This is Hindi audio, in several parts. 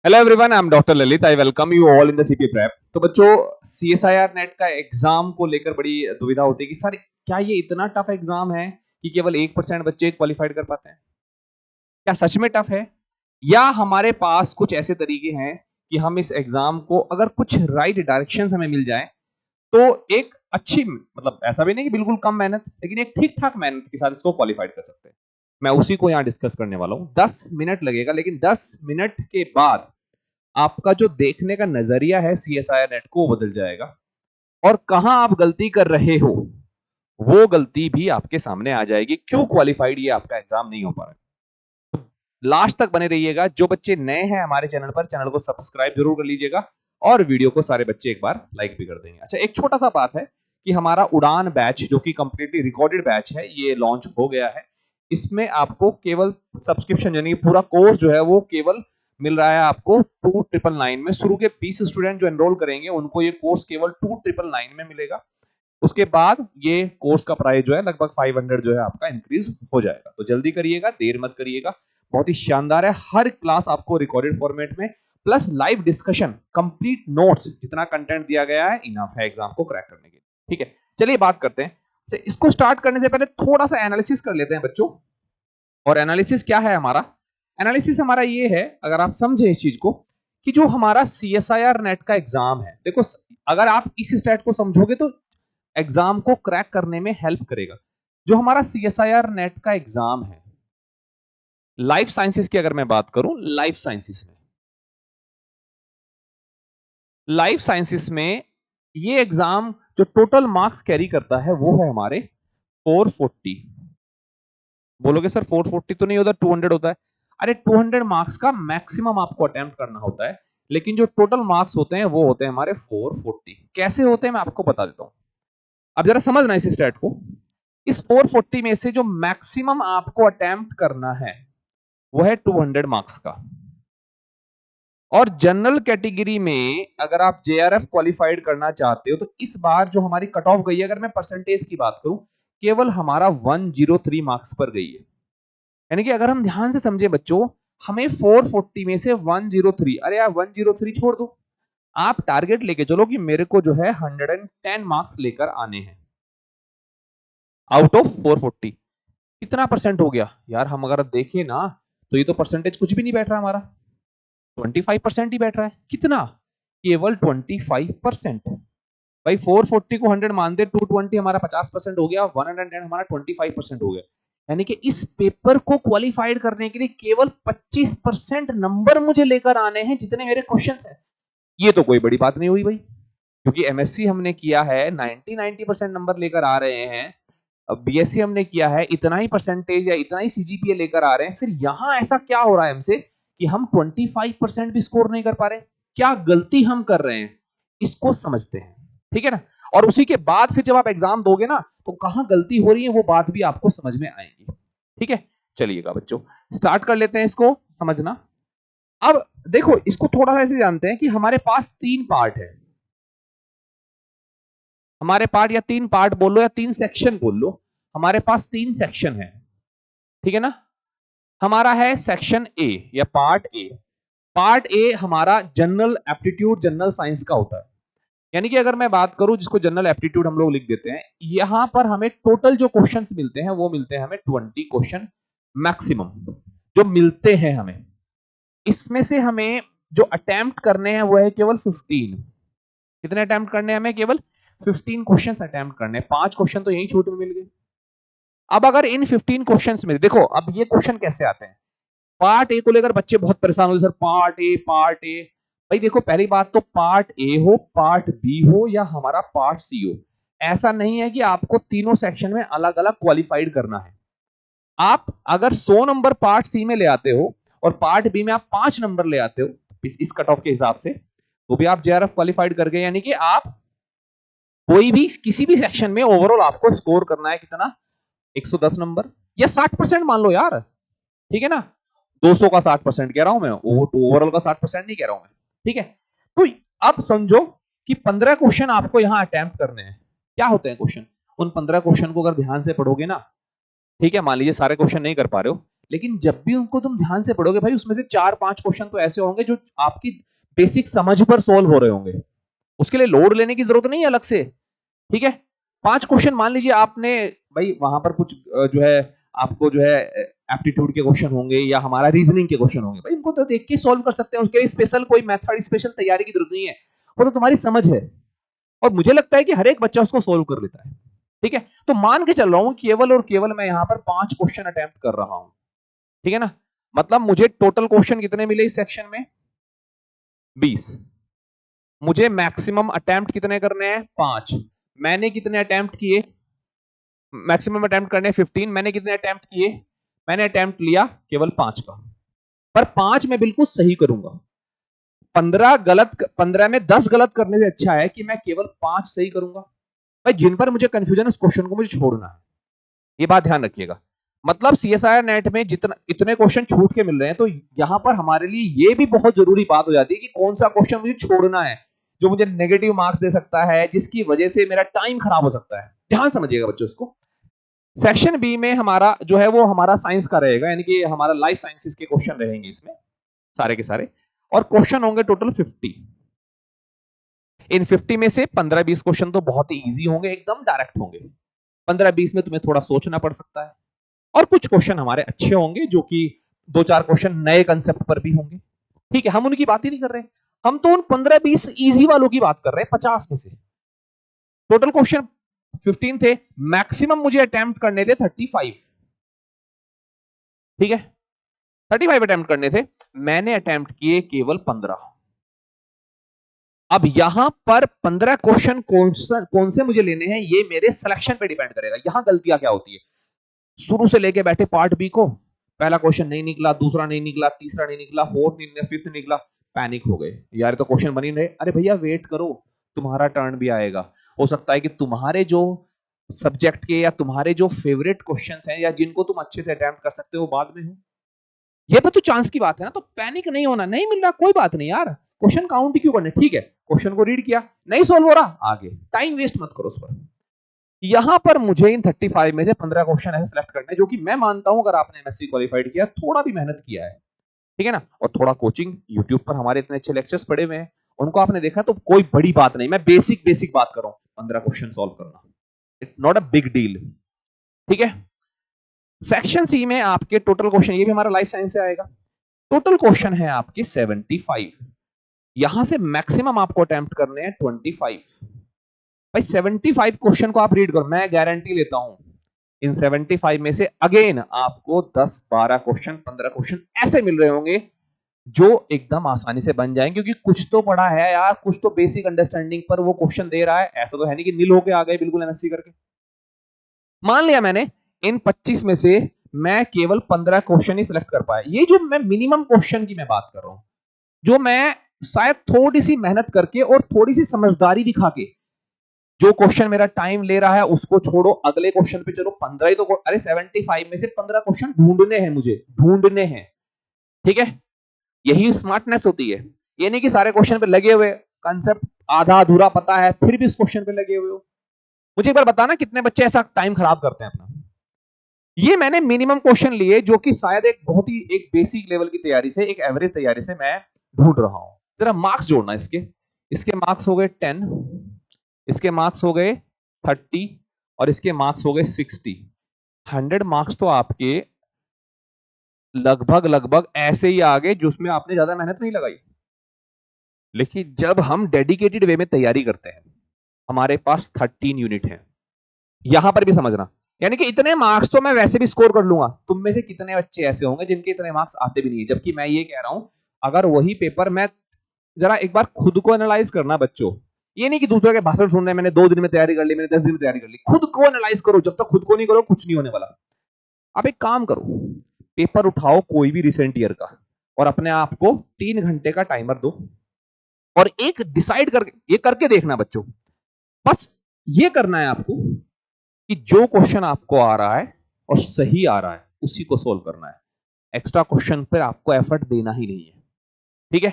Hello everyone, I am doctor Lalit. I welcome you all in the CP prep. तो बच्चों, सीएसआईआर नेट का एग्जाम को लेकर बड़ी दुविधा होती है कि सर क्या ये इतना टफ एग्जाम है कि केवल 1% बच्चे क्वालिफाइड कर पाते हैं? क्या सच में टफ है, या हमारे पास कुछ ऐसे तरीके हैं कि हम इस एग्जाम को अगर कुछ राइट डायरेक्शन हमें मिल जाए तो एक अच्छी, मतलब ऐसा भी नहीं कि बिल्कुल कम मेहनत, लेकिन एक ठीक ठाक मेहनत के साथ इसको क्वालिफाइड कर सकते हैं। मैं उसी को यहाँ डिस्कस करने वाला हूँ। 10 मिनट लगेगा, लेकिन 10 मिनट के बाद आपका जो देखने का नजरिया है सीएसआईआर नेट को, वो बदल जाएगा और कहां आप गलती कर रहे हो वो गलती भी आपके सामने आ जाएगी। क्यों क्वालिफाइड ये आपका एग्जाम नहीं हो पा रहा है। लास्ट तक बने रहिएगा। जो बच्चे नए हैं हमारे चैनल पर, चैनल को सब्सक्राइब जरूर कर लीजिएगा और वीडियो को सारे बच्चे एक बार लाइक भी कर देंगे। अच्छा, एक छोटा सा बात है कि हमारा उड़ान बैच, जो कि कंप्लीटली रिकॉर्डेड बैच है, ये लॉन्च हो गया है। इसमें आपको केवल सब्सक्रिप्शन यानी पूरा कोर्स जो है वो केवल मिल रहा है आपको 2999 में। शुरू के 20 स्टूडेंट जो एनरोल करेंगे उनको ये कोर्स केवल 2999 में मिलेगा। उसके बाद ये कोर्स का प्राइस जो है लगभग 500 जो है आपका इंक्रीज हो जाएगा। तो जल्दी करिएगा, देर मत करिएगा। बहुत ही शानदार है। हर क्लास आपको रिकॉर्डेड फॉर्मेट में plus live discussion, complete notes, जितना कंटेंट दिया गया है इनफ है एग्जाम को क्रैक करने के लिए। ठीक है, चलिए बात करते हैं। इसको स्टार्ट करने से पहले थोड़ा सा एनालिसिस कर लेते हैं बच्चों। और एनालिसिस क्या है हमारा? एनालिसिस हमारा ये है, अगर आप समझे इस चीज को, कि जो हमारा सीएसआईआर नेट का एग्जाम है, देखो अगर आप इस स्टेट को समझोगे तो एग्जाम को क्रैक करने में हेल्प करेगा। जो हमारा सीएसआईआर नेट का एग्जाम है, लाइफ साइंसेस की अगर मैं बात करूं, लाइफ साइंसेस में ये एग्जाम जो टोटल मार्क्स कैरी करता है वो है हमारे 440। बोलोगे सर 440 तो नहीं होता, 200 होता है। अरे 200 मार्क्स का मैक्सिमम आपको अटेम्प्ट करना होता है, लेकिन जो टोटल मार्क्स होते हैं वो होते हैं हमारे 440। कैसे होते हैं मैं आपको बता देता हूं। अब जरा समझना इस स्टेट को। इस 440 में से जो मैक्सिमम आपको अटेम्प्ट करना है वो है 200 मार्क्स का। और जनरल कैटेगरी में अगर आप जेआरएफ क्वालिफाइड करना चाहते हो तो इस बार जो हमारी कट ऑफ गई है, अगर मैं परसेंटेज की बात करूं, केवल हमारा 103 मार्क्स पर गई है। यानी कि अगर हम ध्यान से समझे बच्चों, हमें 440 में से 103, अरे यार 103 छोड़ दो, आप टारगेट लेके चलो कि मेरे को जो है 110 मार्क्स लेकर आने हैं आउट ऑफ 440। कितना परसेंट हो गया यार? हम अगर देखें ना तो ये तो परसेंटेज कुछ भी नहीं बैठ रहा हमारा, 25% ही बैठ रहा है। कितना? केवल 25%। भाई 440 को 100 मान दे, 220 हमारा 50% हो गया, 110 हमारा 25% हो गया। यानी कि इस पेपर को क्वालिफाइड करने के लिए केवल 25% नंबर मुझे लेकर आने हैं, जितने मेरे क्वेश्चंस हैं। ये तो कोई बड़ी बात नहीं हुई भाई, क्योंकि एमएससी हमने किया है 90% नंबर लेकर आ रहे हैं। अब बीएससी हमने किया है, इतना ही परसेंटेज या इतना ही सीजीपीए लेकर आ रहे हैं। फिर यहां ऐसा क्या हो रहा है हमसे कि हम 25% भी स्कोर नहीं कर पा रहे? क्या गलती हम कर रहे हैं, इसको समझते हैं। ठीक है ना? और उसी के बाद फिर जब आप एग्जाम दोगे ना तो कहां गलती हो रही है वो बात भी आपको समझ में आएगी। ठीक है, चलिएगा बच्चों, स्टार्ट कर लेते हैं इसको समझना। अब देखो, इसको थोड़ा सा ऐसे जानते हैं कि हमारे पास 3 पार्ट है। हमारे पार्ट, या 3 पार्ट बोल लो या 3 सेक्शन बोल लो, हमारे पास 3 सेक्शन है। ठीक है ना? हमारा है सेक्शन ए या पार्ट ए। पार्ट ए हमारा जनरल एप्टीट्यूड, जनरल साइंस का होता है। यानी कि अगर मैं बात करूं, जिसको जनरल एप्टीट्यूड हम लोग लिख देते हैं, यहां पर हमें टोटल जो क्वेश्चंस मिलते हैं वो मिलते हैं हमें 20 क्वेश्चन मैक्सिमम जो मिलते हैं हमें। इसमें से हमें जो अटेम्प्ट करने हैं वो है केवल 15। कितने अटेम्प्ट करने हैं हमें? केवल 15 क्वेश्चंस अटेम्प्ट करने हैं। 5 क्वेश्चन तो यही छूट में मिल गए। अब अगर इन 15 क्वेश्चंस में देखो, अब ये क्वेश्चन कैसे आते हैं। पार्ट ए को लेकर बच्चे बहुत परेशान होते, सर पार्ट ए। भाई देखो, पहली बात तो पार्ट ए हो, पार्ट बी हो या हमारा पार्ट सी हो, ऐसा नहीं है कि आपको तीनों सेक्शन में अलग अलग क्वालिफाइड करना है। आप अगर 100 नंबर पार्ट सी में ले आते हो और पार्ट बी में आप 5 नंबर ले आते हो इस कट ऑफ के हिसाब से, तो भी आप जेआरएफ क्वालिफाइड कर गए। यानी कि आप कोई भी किसी भी सेक्शन में ओवरऑल आपको स्कोर करना है कितना? 110 नंबर या 60% मान लो यार। ठीक है ना? 200 का 60% कह रहा हूं मैं, ओवरऑल का 60% नहीं कह रहा हूं मैं। ठीक है, तो अब समझो कि 15 क्वेश्चन आपको यहां अटेम्प्ट करने हैं। क्या होते हैं क्वेश्चन? उन 15 क्वेश्चन को अगर ध्यान से पढ़ोगे ना, ठीक है, मान लीजिए सारे क्वेश्चन नहीं कर पा रहे हो, लेकिन जब भी उनको तुम ध्यान से पढ़ोगे भाई, उसमें से 4-5 क्वेश्चन तो ऐसे होंगे जो आपकी बेसिक समझ पर सॉल्व हो रहे होंगे, उसके लिए लोड लेने की जरूरत नहीं है अलग से। ठीक है, 5 क्वेश्चन मान लीजिए आपने, भाई वहां पर कुछ जो है आपको जो है एप्टीट्यूड के क्वेश्चन होंगे या हमारा रीजनिंग के क्वेश्चन होंगे, भाई इनको तो देख के सॉल्व कर सकते हैं, उसके लिए स्पेशल कोई मेथड, स्पेशल तैयारी की जरूरत नहीं है, वो तो तुम्हारी समझ है और मुझे लगता है कि हर एक बच्चा उसको सॉल्व कर लेता है। ठीक है, तो मान के चल रहा हूं केवल और केवल मैं यहां पर 5 क्वेश्चन अटेम्प्ट कर रहा हूं। ठीक है ना, मतलब मुझे टोटल क्वेश्चन कितने मिले इस सेक्शन में? 20। मुझे मैक्सिमम अटेम्प्ट कितने करने हैं? 5। मैंने कितने अटेम्प्ट किए? मैक्सिमम अटेम्प्ट करने 15। मैंने कितने अटेम्प्ट किए? मैंने अटेम्प्ट लिया केवल 5 का, पर 5 मैं बिल्कुल सही करूंगा। 15 में 10 गलत करने से अच्छा है कि मैं केवल 5 सही करूंगा। भाई जिन पर मुझे कंफ्यूजन है उस क्वेश्चन को मुझे छोड़ना है, ये बात ध्यान रखिएगा। मतलब सीएसआईआर नेट में जितना इतने क्वेश्चन छूट के मिल रहे हैं, तो यहां पर हमारे लिए ये भी बहुत जरूरी बात हो जाती है कि कौन सा क्वेश्चन मुझे छोड़ना है जो मुझे नेगेटिव मार्क्स दे सकता है, जिसकी वजह से मेरा टाइम खराब हो सकता है। ध्यान समझिएगा बच्चों इसको। सेक्शन बी में हमारा जो है वो हमारा साइंस का रहेगा, यानी कि हमारा लाइफ साइंसेस के क्वेश्चन रहेंगे इसमें सारे के सारे, और क्वेश्चन होंगे टोटल 50। इन 50 में से 15-20 क्वेश्चन तो बहुत ही इजी होंगे, एकदम डायरेक्ट होंगे। 15-20 में तुम्हें थोड़ा सोचना पड़ सकता है, और कुछ क्वेश्चन हमारे अच्छे होंगे जो कि 2-4 क्वेश्चन नए कंसेप्ट पर भी होंगे। ठीक है, हम उनकी बात ही नहीं कर रहे, हम तो उन 15-20 इजी वालों की बात कर रहे हैं 50 में से। टोटल क्वेश्चन 15 थे, मैक्सिमम मुझे अटेम्प्ट करने थे 35। ठीक है, 35 अटेम्प्ट करने थे, मैंने अटेम्प्ट किए केवल 15। अब यहां पर 15 क्वेश्चन कौन से मुझे लेने हैं ये मेरे सिलेक्शन पे डिपेंड करेगा। यहां गलतियां क्या होती है, शुरू से लेके बैठे पार्ट बी को, पहला क्वेश्चन नहीं निकला, दूसरा नहीं निकला, तीसरा नहीं निकला, फोर्थ नहीं निकला, फिफ्थ निकला, पैनिक हो गए, यार तो क्वेश्चन बन ही नहीं। अरे भैया वेट करो, तुम्हारा टर्न भी आएगा। हो सकता है कि तुम्हारे जो सब्जेक्ट के या तुम्हारे जो फेवरेट क्वेश्चंस हैं या जिनको तुम अच्छे से अटेम्प्ट कर सकते हो बाद में हो, ये तो चांस की बात है ना, तो पैनिक नहीं होना। नहीं मिल रहा कोई बात नहीं यार, क्वेश्चन काउंट क्यों करने, ठीक है, क्वेश्चन को रीड किया, नहीं सोल्व हो रहा, आगे, टाइम वेस्ट मत करो उस पर। यहां पर मुझे इन 35 में से 15 क्वेश्चन ऐसे सिलेक्ट करने जो कि मैं मानता हूं अगर आपने एमएससी क्वालिफाइड किया, थोड़ा भी मेहनत किया है, ठीक है ना, और थोड़ा कोचिंग यूट्यूब पर हमारे इतने अच्छे लेक्चर्स पड़े हुए हैं, उनको आपने देखा, तो कोई बड़ी बात नहीं, मैं बेसिक बेसिक बात कर रहा हूं, 15 क्वेश्चन सॉल्व करना, it's not a big deal. ठीक है, सेक्शन सी में आपके टोटल क्वेश्चन, ये भी हमारा लाइफ साइंस से आएगा, टोटल क्वेश्चन है आपके 75। यहां से मैक्सिमम आपको अटेम्प्ट करने हैं 25। भाई 75 क्वेश्चन को आप रीड करो, मैं गारंटी लेता हूं इन 75 में से अगेन आपको 10-12 क्वेश्चन, 15 क्वेश्चन ऐसे मिल रहे होंगे जो एकदम आसानी से बन जाएंगे, क्योंकि कुछ तो पढ़ा है यार, कुछ तो बेसिक अंडरस्टैंडिंग पर वो क्वेश्चन दे रहा है, ऐसा तो है नहीं कि नील होके आ गए बिल्कुल एमएससी करके। मान लिया मैंने इन 25 में से मैं केवल 15 क्वेश्चन ही सिलेक्ट कर पाया, ये जो मैं मिनिमम क्वेश्चन की मैं बात कर रहा हूं, जो मैं शायद थोड़ी सी मेहनत करके और थोड़ी सी समझदारी दिखा के, जो क्वेश्चन मेरा टाइम ले रहा है उसको छोड़ो, अगले क्वेश्चन पे चलो, 15 ही तो, अरे 75 में से 15 क्वेश्चन ढूंढने हैं, मुझे ढूंढने हैं। ठीक है, यही स्मार्टनेस होती है, ये नहीं कि सारे क्वेश्चन पे लगे हुए, कंसेप्ट आधा अधूरा पता है फिर भी इस क्वेश्चन पे लगे हुए हो। मुझे एक बार बताना कितने बच्चे ऐसा टाइम खराब करते हैं अपना। ये मैंने मिनिमम क्वेश्चन लिए जो कि शायद एक बहुत ही एक बेसिक लेवल की तैयारी से, एक एवरेज तैयारी से मैं ढूंढ रहा हूं। जरा मार्क्स जोड़ना इसके, इसके मार्क्स हो गए 10, इसके मार्क्स हो गए 30 और इसके मार्क्स हो गए 60। 100 मार्क्स तो आपके लगभग लगभग ऐसे ही आ गए जिसमें आपने ज्यादा मेहनत नहीं लगाई। लेकिन जब हम डेडिकेटेड वे में तैयारी करते हैं, हमारे पास 13 यूनिट है, यहां पर भी समझना, यानी कि इतने मार्क्स तो मैं वैसे भी स्कोर कर लूंगा। तुम में से कितने बच्चे ऐसे होंगे जिनके इतने मार्क्स आते भी नहीं है, जबकि मैं ये कह रहा हूं अगर वही पेपर मैं, जरा एक बार खुद को एनालाइज करना बच्चों, ये नहीं कि दूसरे के भाषण सुन रहे, मैंने 2 दिन में तैयारी कर ली, मैंने 10 दिन में तैयारी कर ली, खुद को एनालाइज करो। जब तक खुद को नहीं करो कुछ नहीं होने वाला। आप एक काम करो, पेपर उठाओ कोई भी रिसेंट ईयर का और अपने आप को 3 घंटे का टाइमर दो और एक डिसाइड करके, ये करके देखना बच्चों, बस ये करना है आपको कि जो क्वेश्चन आपको आ रहा है और सही आ रहा है उसी को सोल्व करना है, एक्स्ट्रा क्वेश्चन पर आपको एफर्ट देना ही नहीं है। ठीक है,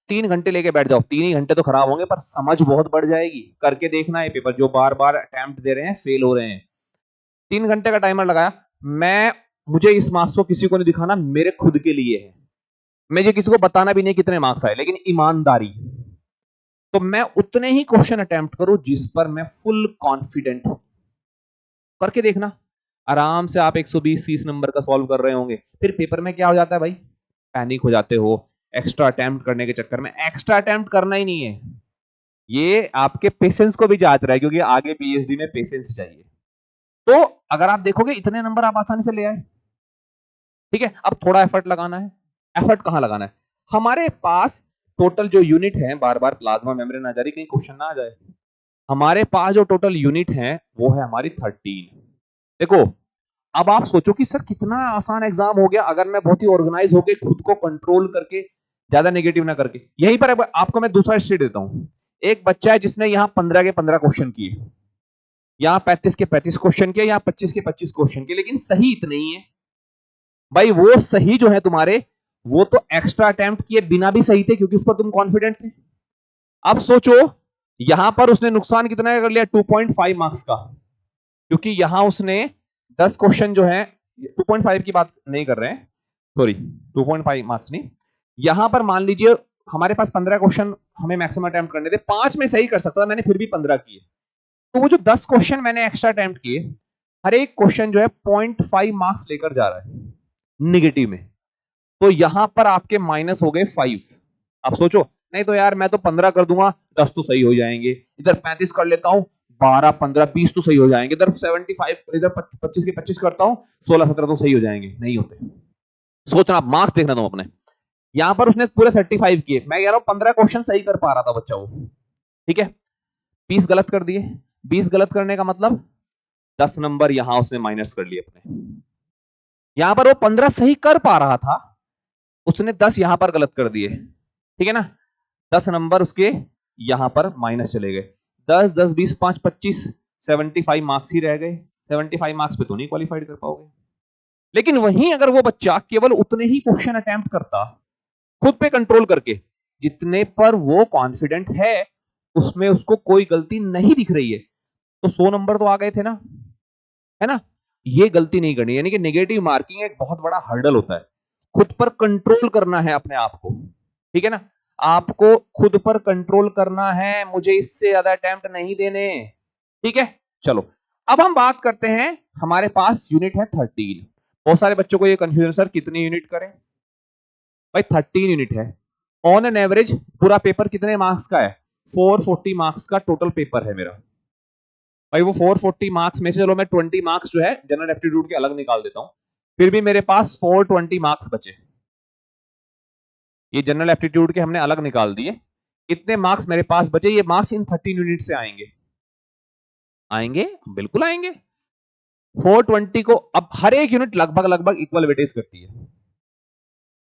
3 घंटे लेके बैठ जाओ, 3 ही घंटे तो खराब होंगे पर समझ बहुत बढ़ जाएगी। करके देखना है पेपर, जो बार बार अटेम्प्ट दे रहे हैं फेल हो रहे हैं। 3 घंटे का टाइमर लगाया, मैं मुझे इस मार्क्स को किसी को नहीं दिखाना, मेरे खुद के लिए है, मुझे किसी को बताना भी नहीं कितने मार्क्स आए, लेकिन ईमानदारी, तो मैं उतने ही क्वेश्चन अटेम्प्ट करूं जिस पर मैं फुल कॉन्फिडेंट हूं। करके देखना, आराम से आप 120-30 नंबर का सॉल्व कर रहे होंगे, फिर पेपर में क्या हो जाता है भाई, पैनिक हो जाते हो एक्स्ट्रा अटेम्प्ट करने के चक्कर में। एक्स्ट्रा अटेम्प्ट करना ही नहीं है, ये आपके पेशेंस को भी जांच रहा है, क्योंकि आगे पीएचडी में पेशेंस चाहिए। तो अगर आप देखोगे इतने नंबर आप आसानी से ले आए, ठीक है। अब थोड़ा एफर्ट लगाना है। एफर्ट कहां लगाना है, हमारे पास टोटल जो यूनिट है, बार बार प्लाज्मा मेम्ब्रेन आ जा रही, कहीं क्वेश्चन ना आ जाए, हमारे पास जो टोटल यूनिट है वो है हमारी 13। देखो अब आप सोचो कि सर कितना आसान एग्जाम हो गया अगर मैं बहुत ही ऑर्गेनाइज होकर खुद को कंट्रोल करके, ज्यादा नेगेटिव ना करके। यहीं पर आपको मैं दूसरा स्टेट देता हूं, एक बच्चा है जिसने यहाँ 15 के 15 क्वेश्चन किए, यहाँ 35 के 35 क्वेश्चन किए, यहाँ 25 के 25 क्वेश्चन किए, लेकिन सही इतने ही है भाई। वो सही जो है तुम्हारे, वो तो एक्स्ट्रा अटेम्प्ट किए बिना भी सही थे, क्योंकि उस पर तुम कॉन्फिडेंट थे। अब सोचो यहां पर उसने नुकसान कितना कर लिया, 2.5 मार्क्स का, क्योंकि यहां उसने 10 क्वेश्चन जो है, 2.5 की बात नहीं कर रहे हैं, सॉरी 2.5 मार्क्स नहीं, यहां पर मान लीजिए हमारे पास 15 क्वेश्चन हमें मैक्सिमम अटेम्प्ट करने थे, 5 में सही कर सकता था, मैंने फिर भी 15 किए। तो वो जो 10 क्वेश्चन मैंने एक्स्ट्रा अटेम्प्ट किए, हर एक क्वेश्चन जो है 0.5 मार्क्स लेकर जा रहा है निगेटिव में, तो यहां पर आपके माइनस हो गए 5। आप सोचो, नहीं तो यार मैं तो 15 कर दूंगा, 10 तो सही हो जाएंगे, इधर 35 कर लेता हूं, 12 15 20 तो सही हो जाएंगे, इधर 75, इधर 25 के 25 करता हूं, 16 17 तो सही हो जाएंगे, नहीं होते। सोचना, आप मार्क्स देखना तुम अपने, यहां पर उसने पूरे 35 किए, मैं कह रहा हूं 15 क्वेश्चन सही कर पा रहा था बच्चा वो, ठीक है, 20 गलत कर दिए। 20 गलत करने का मतलब 10 नंबर यहां उसने माइनस कर लिए अपने। यहां पर वो 15 सही कर पा रहा था, उसने 10 यहां पर गलत कर दिए, ठीक है ना, 10 नंबर उसके यहां पर माइनस चले गए। 10 10 20 5 25, 75 मार्क्स ही रह गए। 75 मार्क्स पे तो नहीं क्वालिफाइड कर पाओगे। लेकिन वहीं अगर वो बच्चा केवल उतने ही क्वेश्चन अटेम्प्ट करता, खुद पे कंट्रोल करके, जितने पर वो कॉन्फिडेंट है, उसमें उसको कोई गलती नहीं दिख रही है, तो 100 नंबर तो आ गए थे ना, है ना। ये गलती नहीं करनी, यानी कि नेगेटिव मार्किंग एक बहुत बड़ा हर्डल होता है। खुद पर कंट्रोल करना है अपने आप को, ठीक है ना, आपको खुद पर कंट्रोल करना है, मुझे इससे ज्यादा अटेम्प्ट नहीं देने, ठीक है। चलो अब हम बात करते हैं, हमारे पास यूनिट है 13। बहुत सारे बच्चों को ये कंफ्यूजन, सर कितनी यूनिट करें, भाई 13 यूनिट है, ऑन एन एवरेज पूरा पेपर कितने मार्क्स का है, 440 मार्क्स का टोटल पेपर है मेरा भाई। वो 440 मार्क्स में से चलो मैं 20 मार्क्स जो है जनरल एप्टीट्यूड के अलग निकाल देता हूं, फिर भी मेरे पास 420 मार्क्स बचे। ये जनरल एप्टीट्यूड के हमने अलग निकाल दिए, कितने मार्क्स मेरे पास बचे, ये मार्क्स इन 13 यूनिट से आएंगे, आएंगे बिल्कुल आएंगे। 420 को अब हर एक यूनिट लगभग लगभग इक्वल वेटेज करती है।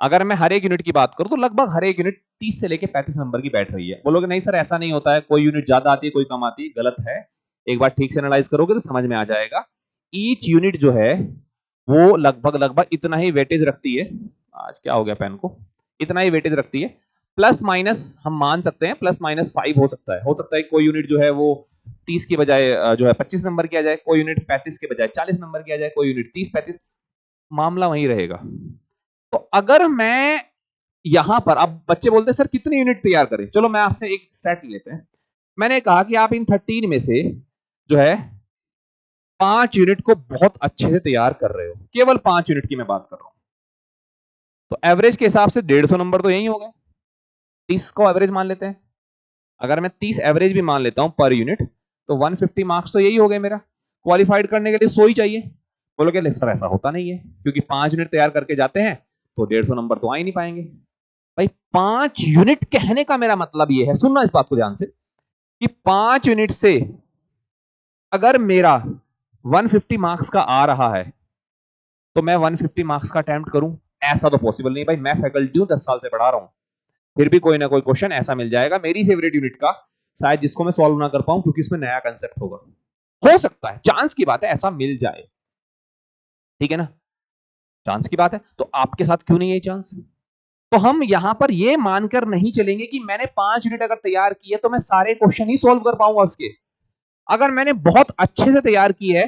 अगर मैं हर एक यूनिट की बात करूं तो लगभग हर एक यूनिट 30 से लेके 35 नंबर की बैठ रही है। बोलोगे नहीं सर ऐसा नहीं होता है, कोई यूनिट ज्यादा आती है कोई कम आती है, गलत है। एक बार ठीक से एनालाइज करोगे तो समझ में आ जाएगा। ईच यूनिट जो है वो लगभग लगभग इतना ही वेटेज रखती है, आज क्या हो गया पेन को, इतना ही वेटेज रखती है। प्लस माइनस हम मान सकते हैं, प्लस माइनस 5 हो सकता है कोई यूनिट जो है वो 30 की बजाय जो है 25 नंबर की आ जाए, कोई यूनिट 35 के बजाय 40 नंबर की आ जाए, कोई यूनिट 30-35, मामला वही रहेगा। तो अगर मैं यहां पर, अब बच्चे बोलते हैं सर कितनी यूनिट तैयार करें, चलो मैं आपसे एक सेट लेते हैं। मैंने कहा कि आप इन 13 में से जो है 5 यूनिट को बहुत अच्छे से तैयार कर रहे हो, केवल 5 यूनिट की मैं बात कर रहा हूं, तो एवरेज के हिसाब से 150 नंबर तो यही हो गए। 30 को एवरेज मान लेते हैं, अगर मैं 30 एवरेज भी मान लेता हूं पर यूनिट, तो 150 मार्क्स तो यही हो गए मेरा। क्वालिफाइड करने के लिए 100 ही चाहिए। बोलोगे सर ऐसा होता नहीं है, क्योंकि 5 यूनिट तैयार करके जाते हैं तो 150 नंबर तो आ ही नहीं पाएंगे। भाई 5 यूनिट कहने का मेरा मतलब ये है, सुनना इस बात को ध्यान से, कि 5 यूनिट से अगर मेरा 150 मार्क्स का आ रहा है तो मैं 150 मार्क्स का अटेम्प्ट करूं, ऐसा तो पॉसिबल नहीं भाई। मैं फैकल्टी हूं, 10 साल से पढ़ा रहा हूं, फिर भी कोई ना कोई क्वेश्चन ऐसा मिल जाएगा मेरी फेवरेट यूनिट का, शायद जिसको मैं सॉल्व ना कर पाऊं क्योंकि इसमें नया कंसेप्ट होगा। हो सकता है, चांस की बात है, ऐसा मिल जाए, ठीक है ना, चांस की बात है। तो आपके साथ क्यों नहीं है चांस? तो हम यहां पर ये मानकर नहीं चलेंगे कि मैंने 5 यूनिट अगर तैयार की है तो मैं सारे क्वेश्चन ही सॉल्व कर पाऊंगा उसके। अगर मैंने बहुत अच्छे से तैयार की है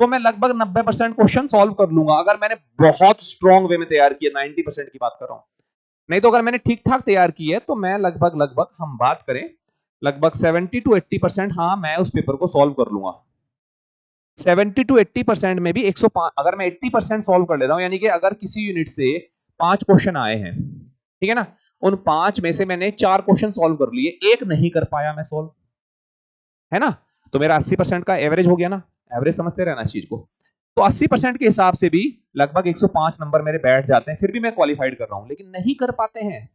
तो मैं लगभग 90% क्वेश्चन सॉल्व कर लूंगा अगर मैंने बहुत स्ट्रॉन्ग वे में तैयार किया। 90% की बात कर रहा हूं। नहीं तो अगर मैंने ठीक ठाक तैयार की है तो मैं लगभग लगभग हम बात करें लगभग 70 to 80%, हाँ मैं उस पेपर को सॉल्व कर लूंगा। 70 to 80% में भी 105, अगर मैं 80% सॉल्व कर लेता हूं, यानी कि अगर किसी यूनिट से 5 क्वेश्चन आए हैं, ठीक है ना, उन 5 में से मैंने 4 क्वेश्चन सॉल्व कर लिए, एक नहीं कर पाया मैं सॉल्व, है ना, तो मेरा 80% का एवरेज हो गया ना। एवरेज समझते रहना इस चीज को। तो 80% के हिसाब से भी लगभग 105 नंबर मेरे बैठ जाते हैं, फिर भी मैं क्वालिफाइड कर रहा हूं, लेकिन नहीं कर पाते हैं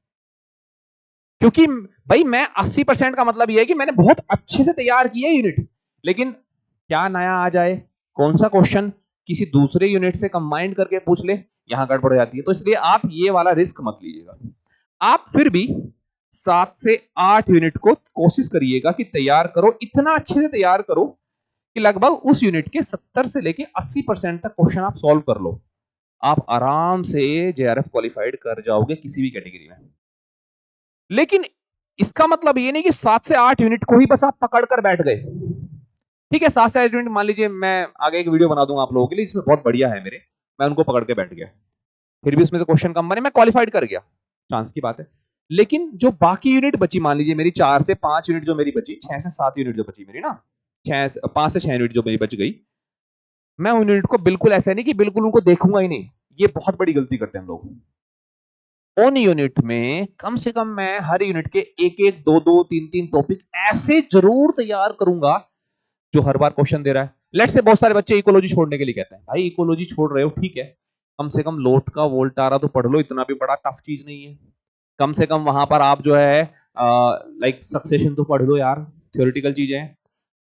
क्योंकि भाई मैं 80% का मतलब यह है कि मैंने बहुत अच्छे से तैयार किया यूनिट, लेकिन क्या नया आ जाए, कौन सा क्वेश्चन किसी दूसरे यूनिट से कंबाइन करके पूछ ले, यहां गड़बड़ हो जाती है। तो इसलिए आप ये वाला रिस्क मत लीजिएगा। आप फिर भी 7 से 8 यूनिट को कोशिश करिएगा कि तैयार करो, इतना अच्छे से तैयार करो कि लगभग उस यूनिट के 70 से लेके 80% तक क्वेश्चन आप सॉल्व कर लो। आप आराम से जेआरएफ क्वालिफाइड कर जाओगे किसी भी कैटेगरी में। लेकिन इसका मतलब ये नहीं कि 7 से 8 यूनिट को ही बस आप पकड़ कर बैठ गए। ठीक है, 7 से 8 यूनिट मान लीजिए, मैं आगे एक वीडियो बना दूंगा आप लोगों के लिए, इसमें बहुत बढ़िया है मेरे, मैं उनको पकड़ के बैठ गया, फिर भी उसमें से क्वेश्चन कम बने, मैं क्वालिफाइड कर गया, चांस की बात है। लेकिन जो बाकी यूनिट बची, मान लीजिए मेरी 4 से 5 यूनिट जो मेरी बची, 6 से 7 यूनिट जो बची मेरी ना, 5 से 6 यूनिट जो मेरी बच गई, मैं उन यूनिट को बिल्कुल ऐसा नहीं कि बिल्कुल उनको देखूंगा ही नहीं, ये बहुत बड़ी गलती करते हैं हम लोग। उन यूनिट में कम से कम मैं हर यूनिट के एक एक दो दो तीन तीन टॉपिक ऐसे जरूर तैयार करूंगा जो हर बार क्वेश्चन दे रहा है। लेट्स से बहुत सारे बच्चे इकोलॉजी छोड़ने के लिए कहते हैं, भाई इकोलॉजी छोड़ रहे हो ठीक है, कम से कम लोट का वोल्टारा तो पढ़ लो, इतना भी बड़ा टफ चीज नहीं है। कम से कम वहां पर आप जो है लाइक सक्सेशन तो पढ़ लो यार, थ्योरेटिकल चीजें हैं।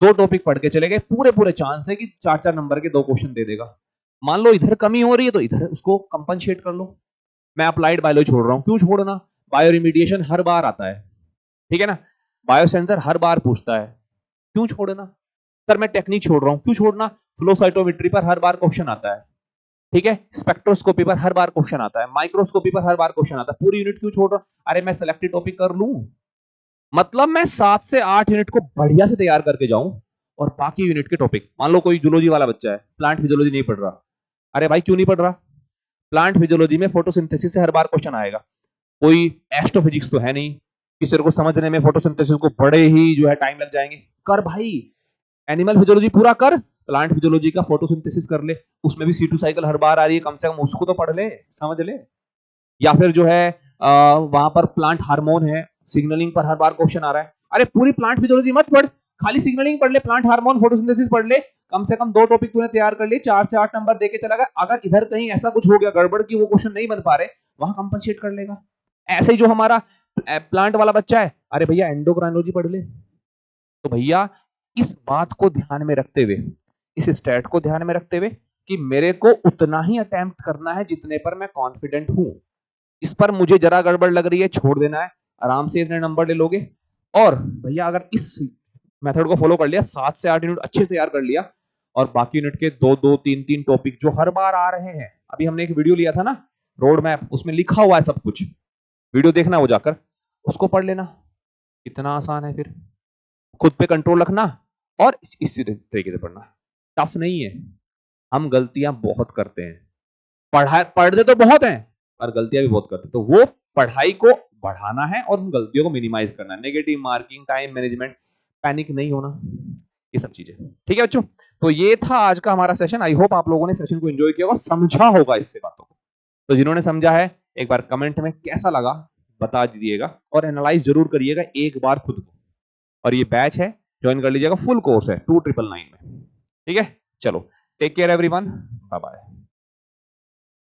2 टॉपिक पढ़ के चले गए, पूरे पूरे चांस है कि 4-4 नंबर के 2 क्वेश्चन दे देगा। मान लो इधर कमी हो रही है तो इधर उसको कंपनसेट कर लो। मैं अप्लाइड बायोलॉजी छोड़ रहा हूं, क्यों छोड़ना, बायो रिमीडिएशन हर बार आता है, ठीक है ना, बायोसेंसर हर बार पूछता है, क्यों छोड़ना। सर मैं टेक्निक छोड़ रहा हूं, क्यों छोड़ना, फ्लो साइटोमेट्री पर हर बार क्वेश्चन आता है, ठीक है, स्पेक्ट्रोस्कोपी पर हर बार क्वेश्चन आता है, माइक्रोस्कोपी पर हर बार क्वेश्चन आता है, पूरी यूनिट क्यों छोड़ रहा हूं, अरे मैं सिलेक्टेड टॉपिक कर लूं। मतलब मैं 7 से 8 यूनिट को बढ़िया से तैयार करके जाऊं, और बाकी यूनिट के टॉपिक, मान लो कोई जूलॉजी वाला बच्चा है, प्लांट फिजियोलॉजी नहीं पढ़ रहा, अरे भाई क्यों नहीं पढ़ रहा, प्लांट फिजियोलॉजी में फोटोसिंथेसिस से हर बार क्वेश्चन आएगा, कोई एस्ट्रोफिजिक्स तो है नहीं, किसी को समझने में फोटोसिंथेसिस को बड़े ही जो है टाइम लग जाएंगे, कर भाई एनिमल फिजियोलॉजी पूरा कर, प्लांट फिजियोलॉजी का फोटोसिंथेसिस कर ले, उसमें भी C2 साइकिल हर बार आ रही है, कम से कम उसको तो पढ़ ले, समझ ले। या फिर जो है वहां पर प्लांट हार्मोन है, सिग्नलिंग पर हर बार क्वेश्चन आ रहा है, अरे पूरी प्लांट फिजियोलॉजी मत पढ़, खाली सिग्नलिंग पढ़ ले, प्लांट हार्मोन फोटोसिंथेसिस पढ़ ले, कम से कम 2 टॉपिक तूने तैयार कर लिए, 4 से 8 नंबर देके चला गया। अगर इधर कहीं ऐसा कुछ हो गया गड़बड़ की वो क्वेश्चन नहीं बन पा रहे, वहां कंपनसेट कर लेगा। ऐसे ही जो हमारा प्लांट वाला बच्चा है, अरे भैया एंडोक्राइनोलॉजी पढ़ ले, तो भैया इस बात को ध्यान में रखते हुए, इस स्टैट को ध्यान में रखते हुए कि मेरे को उतना ही अटेम्प्ट करना है जितने पर मैं कॉन्फिडेंट हूं, इस पर मुझे जरा गड़बड़ लग रही है छोड़ देना है, आराम से इतने नंबर ले लोगे। और भैया अगर इस मेथड को फॉलो कर लिया, 7 से 8 यूनिट अच्छे से तैयार कर लिया, और बाकी यूनिट के 2-2 3-3 टॉपिक जो हर बार आ रहे हैं, अभी हमने एक वीडियो लिया था ना रोड मैप, उसमें लिखा हुआ है सब कुछ, वीडियो देखना वो जाकर, उसको पढ़ लेना, कितना आसान है। फिर खुद पे कंट्रोल रखना और इसी तरीके से पढ़ना, टफ नहीं है। हम गलतियां बहुत करते हैं, पढ़ते तो बहुत हैं और गलतियां भी बहुत करते हैं, तो वो पढ़ाई को बढ़ाना है और उन गलतियों को मिनिमाइज करना है, negative marking, time management, panic नहीं होना, ये सब चीजें। ठीक है बच्चों, तो ये था आज का हमारा सेशन। आई होप आप लोगों ने सेशन को एंजॉय किया होगा, समझा होगा इससे बातों को। तो जिन्होंने समझा है एक बार कमेंट में कैसा लगा बता दीजिएगा, और एनालाइज जरूर करिएगा एक बार खुद को। और ये बैच है, ज्वाइन कर लीजिएगा, फुल कोर्स है 2999 में। ठीक है, चलो take care everyone, bye bye.